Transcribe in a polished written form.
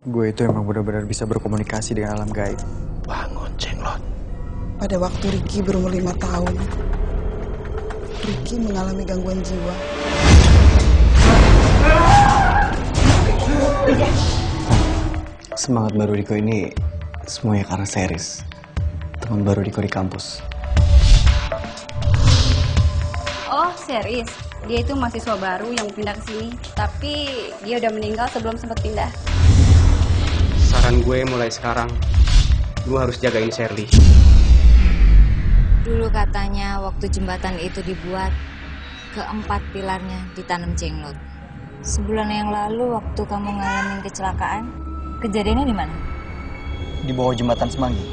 Gue itu emang benar-benar bisa berkomunikasi dengan alam gaib. Bangun, Jenglot. Pada waktu Ricky berumur 5 tahun, Ricky mengalami gangguan jiwa. Semangat baru Diko ini semuanya karena Seris, teman baru Diko di kampus. Oh, Seris. Dia itu mahasiswa baru yang pindah ke sini, tapi dia udah meninggal sebelum sempat pindah. Saran gue mulai sekarang, gue harus jagain Shirley. Dulu katanya waktu jembatan itu dibuat, keempat pilarnya ditanam Jenglot. Sebulan yang lalu waktu kamu ngalamin kecelakaan, kejadiannya di mana? Di bawah jembatan Semanggi.